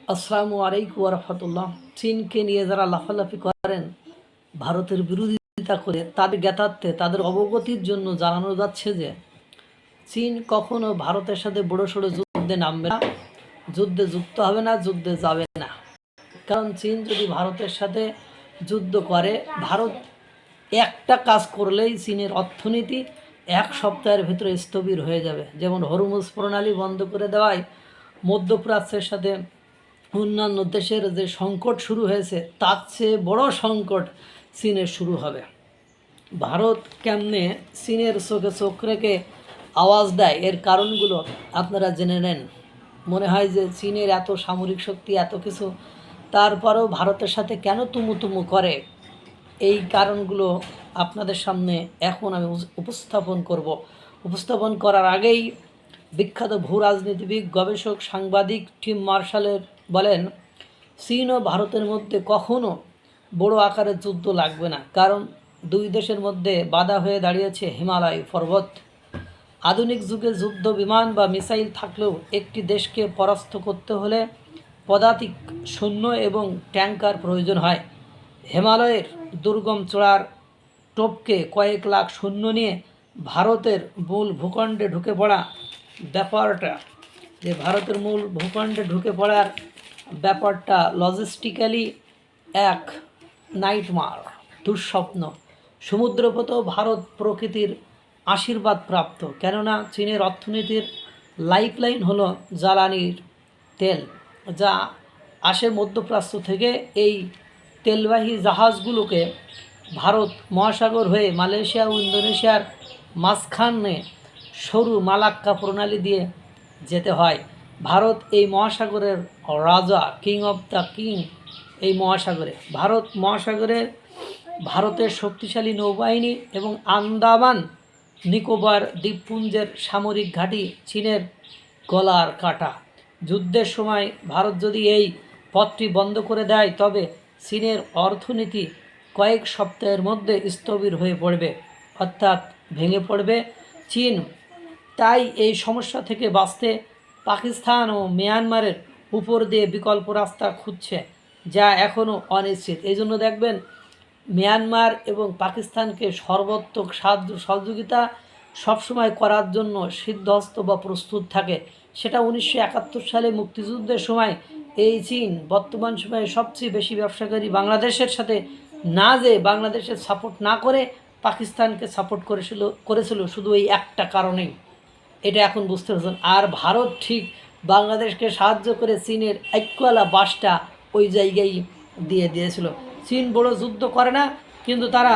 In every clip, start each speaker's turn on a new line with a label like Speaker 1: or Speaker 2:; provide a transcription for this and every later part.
Speaker 1: আসসালামু আলাইকুম রহমতুল্লাহ। চীনকে নিয়ে যারা লাফালাফি করেন, ভারতের বিরোধিতা করে, তাদের জ্ঞাতার্থে তাদের অবগতির জন্য জানানো যাচ্ছে যে চীন কখনো ভারতের সাথে বড়সড় যুদ্ধে নামবে না, যুদ্ধে যুক্ত হবে না, যুদ্ধে যাবে না। কারণ চীন যদি ভারতের সাথে যুদ্ধ করে, ভারত একটা কাজ করলেই চীনের অর্থনীতি এক সপ্তাহের ভিতরে স্থবির হয়ে যাবে। যেমন হরমুজ প্রণালী বন্ধ করে দেওয়ায় মধ্যপ্রাচ্যের সাথে অন্যান্য দেশের যে সংকট শুরু হয়েছে, তার চেয়ে বড় সংকট চীনের শুরু হবে। ভারত কেমনে চীনের চোখে চোখ রেখে আওয়াজ দেয়, এর কারণগুলো আপনারা জেনে নেন। মনে হয় যে চীনের এত সামরিক শক্তি, এত কিছু, তারপরেও ভারতের সাথে কেন তুমু করে, এই কারণগুলো আপনাদের সামনে এখন আমি উপস্থাপন করব। উপস্থাপন করার আগেই বিখ্যাত ভূ রাজনীতিবিদ, গবেষক, সাংবাদিক টিম মার্শালের বলেন, চীন ও ভারতের মধ্যে কখনো বড় আকারের যুদ্ধ লাগবে না, কারণ দুই দেশের মধ্যে বাধা হয়ে দাঁড়িয়েছে হিমালয় পর্বত। আধুনিক যুগে যুদ্ধ বিমান বা মিসাইল থাকলেও একটি দেশকে পরাস্ত করতে হলে পদাতিক সৈন্য এবং ট্যাঙ্কার প্রয়োজন হয়। হিমালয়ের দুর্গম চূড়ার টপকে কয়েক লাখ সৈন্য নিয়ে ভারতের মূল ভূখণ্ডে ঢুকে পড়া ব্যাপারটা, যে ভারতের মূল ভূখণ্ডে ঢুকে পড়ার ব্যাপারটা লজিস্টিক্যালি এক নাইটমার, দুঃস্বপ্ন। সমুদ্রপথেও ভারত প্রকৃতির আশীর্বাদ প্রাপ্ত, কেননা চীনের অর্থনীতির লাইফলাইন হলো জ্বালানির তেল, যা আসে মধ্যপ্রাচ্য থেকে। এই তেলবাহী জাহাজগুলোকে ভারত মহাসাগর হয়ে মালয়েশিয়া ও ইন্দোনেশিয়ার মাঝখানে সরু মালাক্কা প্রণালী দিয়ে যেতে হয়। ভারত এই মহাসাগরের রাজা, কিং অফ দ্য কিং। এই মহাসাগরে ভারতের শক্তিশালী নৌবাহিনী এবং আন্দামান নিকোবর দ্বীপপুঞ্জের সামরিক ঘাঁটি চীনের গলার কাটা। যুদ্ধের সময় ভারত যদি এই পথটি বন্ধ করে দেয়, তবে চীনের অর্থনীতি কয়েক সপ্তাহের মধ্যে স্থবির হয়ে পড়বে, অর্থাৎ ভেঙে পড়বে চীন। তাই এই সমস্যা থেকে বাঁচতে পাকিস্তান ও মিয়ানমারের উপর দিয়ে বিকল্প রাস্তা খুঁজছে, যা এখনও অনিশ্চিত। এই জন্য দেখবেন মিয়ানমার এবং পাকিস্তানকে সর্বাত্মক সাহায্য সহযোগিতা সবসময় করার জন্য সিদ্ধহস্ত বা প্রস্তুত থাকে। সেটা 1971 সালে মুক্তিযুদ্ধের সময় এই চীন বর্তমান সময়ে সবচেয়ে বেশি ব্যবসাকারী বাংলাদেশের সাথে না, যে বাংলাদেশের সাপোর্ট না করে পাকিস্তানকে সাপোর্ট করেছিল শুধু এই একটা কারণেই। এটা এখন বুঝতে পারছেন। আর ভারত ঠিক বাংলাদেশকে সাহায্য করে চীনের একওয়ালা বাসটা ওই জায়গায় দিয়ে দিয়েছিল। চীন বড় যুদ্ধ করে না, কিন্তু তারা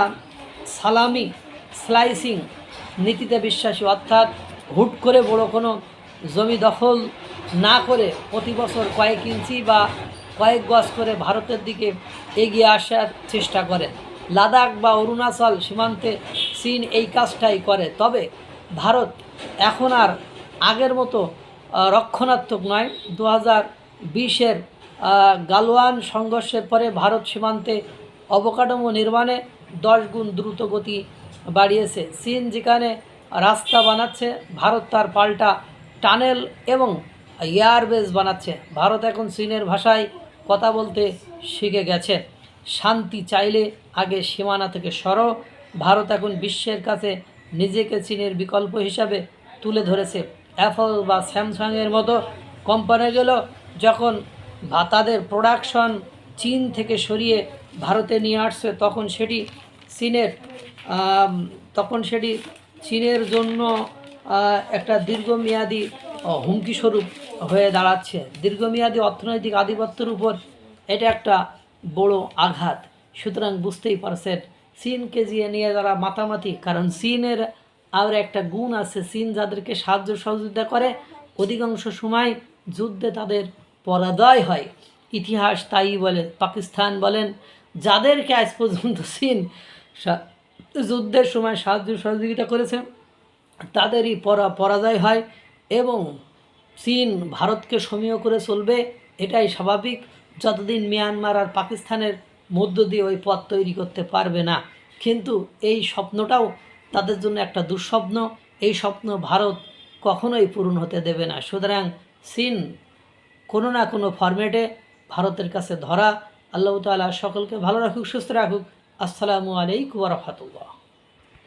Speaker 1: সালামি স্লাইসিং নীতিতে বিশ্বাসী, অর্থাৎ হুট করে বড় কোনো জমি দখল না করে প্রতি বছর কয়েক ইঞ্চি বা কয়েক গজ করে ভারতের দিকে এগিয়ে আসার চেষ্টা করে। লাদাখ বা অরুণাচল সীমান্তে চীন এই কাজটাই করে। তবে ভারত এখন আর আগের মতো রক্ষণাত্মক নয়। 2020-এর গালওয়ান সংঘর্ষের পরে ভারত সীমান্তে অবকাঠামো নির্মাণে 10 গুণ দ্রুত গতি বাড়িয়েছে। চীন যেখানে রাস্তা বানাচ্ছে, ভারত তার পাল্টা টানেল এবং এয়ারবেস বানাচ্ছে। ভারত এখন চীনের ভাষায় কথা বলতে শিখে গেছে। শান্তি চাইলে আগে সীমানা থেকে সরো। ভারত এখন বিশ্বের কাছে নিজেকে চীনের বিকল্প হিসাবে তুলে ধরেছে। অ্যাপল বা স্যামসাংয়ের মতো কোম্পানিগুলো যখন তাদের প্রোডাকশন চীন থেকে সরিয়ে ভারতে নিয়ে আসছে, তখন সেটি চীনের জন্য একটা দীর্ঘমেয়াদী হুমকিস্বরূপ হয়ে দাঁড়াচ্ছে। দীর্ঘমেয়াদী অর্থনৈতিক আধিপত্যের উপর এটা একটা বড় আঘাত। সুতরাং বুঝতেই পারছেন চীনকে নিয়ে যারা মাতামাতি, কারণ চীনের আর একটা গুণ আছে, চীন যাদেরকে সাহায্য সহযোগিতা করে অধিকাংশ সময় যুদ্ধে তাদের পরাজয় হয়। ইতিহাস তাই বলে। পাকিস্তান বলেন, যাদেরকে আজ পর্যন্ত চীন যুদ্ধের সময় সাহায্য সহযোগিতা করেছে, তাদেরই পরাজয় হয় এবং চীন ভারতকে সমীহ করে চলবে, এটাই স্বাভাবিক, যতদিন মিয়ানমার আর পাকিস্তানের মধ্য দিয়ে ওই পথ তৈরি করতে পারবে না। কিন্তু এই স্বপ্নটাও তাদের জন্য একটা দুঃস্বপ্ন। এই স্বপ্ন ভারত কখনোই পূরণ হতে দেবে না। সুতরাং চীন কোনো না কোনো ফরম্যাটে ভারতের কাছে ধরা। আল্লাহ তাআলা সকলকে ভালো রাখুক, সুস্থ রাখুক। আসসালামু আলাইকুম ওয়া রাহমাতুল্লাহ।